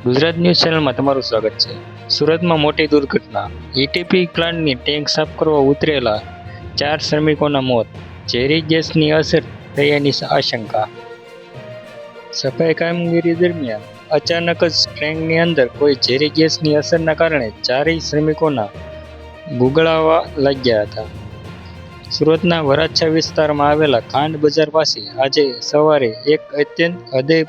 Gujarat news ચેનલમાં તમારું સ્વાગત છે. સુરતમાં મોટી દુર્ઘટના. ઈટીપી પ્લાન્ટની ટેન્ક સાફ કરવા ઉતરેલા 4 શ્રમિકોના મોત. ઝેરી ગેસની અસર થયાની આશંકા. સફાઈ કામગીરી દરમિયાન અચાનક જ ટેન્કની અંદર કોઈ ઝેરી ગેસની અસરના કારણે 4 શ્રમિકોના ગુગળાવા લાગ્યા હતા. સુરતના વરાછા વિસ્તારમાં આવેલા ખાંડ બજાર પાસે આજે સવારે એક અત્યંત હૃદય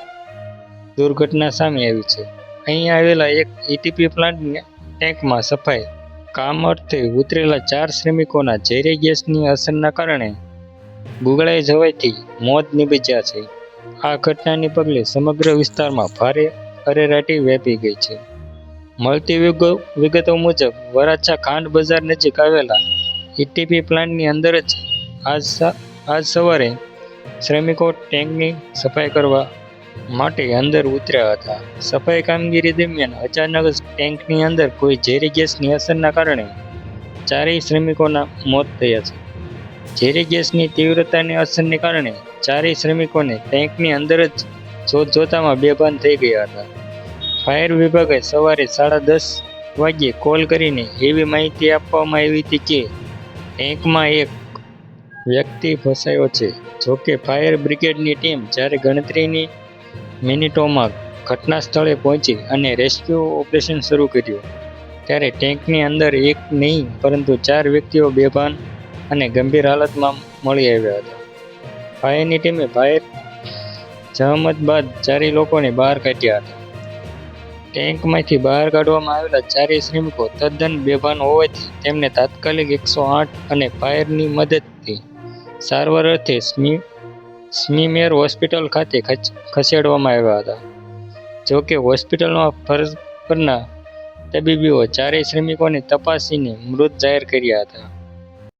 દુર્ઘટના સામે આવી છે. અહીં આવેલા એક ઈટીપી પ્લાન્ટની ટેન્કમાં સફાઈ કામ અર્થે ઉતરેલા 4 શ્રમિકોના ઝેરી ગેસની અસરના કારણે ગુગળાઈ જવાથી મોત નીપજ્યા છે. આ ઘટનાને પગલે સમગ્ર વિસ્તારમાં ભારે અરેરાટી વ્યાપી ગઈ છે. મળતી વિગતો મુજબ વરાછા ખાંડ બજાર નજીક આવેલા ઈટીપી પ્લાન્ટની અંદર જ આજ સવારે શ્રમિકો ટેન્કની સફાઈ કરવા માટે અંદર ઉતર્યા હતા. સફાઈ કામગીરી દરમિયાન અચાનક જ ટેન્કની અંદર કોઈ ઝેરી ગેસની અસરના કારણે 4 શ્રમિકોના મોત થયા છે. ઝેરી ગેસની તીવ્રતાની અસરને કારણે 4 શ્રમિકોને ટેન્કની અંદર જ જોતજોતામાં બેભાન થઈ ગયા હતા. ફાયર વિભાગે સવારે 10:30 વાગ્યે કોલ કરીને એવી માહિતી આપવામાં આવી હતી કે ટેન્કમાં એક વ્યક્તિ ફસાયો છે. જોકે ફાયર બ્રિગેડની ટીમ જ્યારે ગણતરીની મિનિટોમાં ઘટના સ્થળે પહોંચી અને રેસ્ક્યુ ઓપરેશન શરૂ કર્યું ત્યારે ટેન્કની અંદર એક નહીં પરંતુ 4 વ્યક્તિઓ બેભાન અને ગંભીર હાલતમાં મળી આવ્યા હતા. ફાયરની ટીમે ફાયર જહેમત બાદ 4 લોકોને બહાર કાઢ્યા હતા. ટેન્કમાંથી બહાર કાઢવામાં આવેલા 4 શ્રમિકો તદ્દન બેભાન હોવાથી તેમને તાત્કાલિક 108 અને ફાયરની મદદથી સારવાર અર્થે સ્મીમેર હોસ્પિટલ ખાતે ખસેડવામાં આવ્યા હતા. જોકે હોસ્પિટલમાં ફરજ પરના તબીબોએ 4 શ્રમિકોને તપાસીને મૃત જાહેર કર્યા હતા.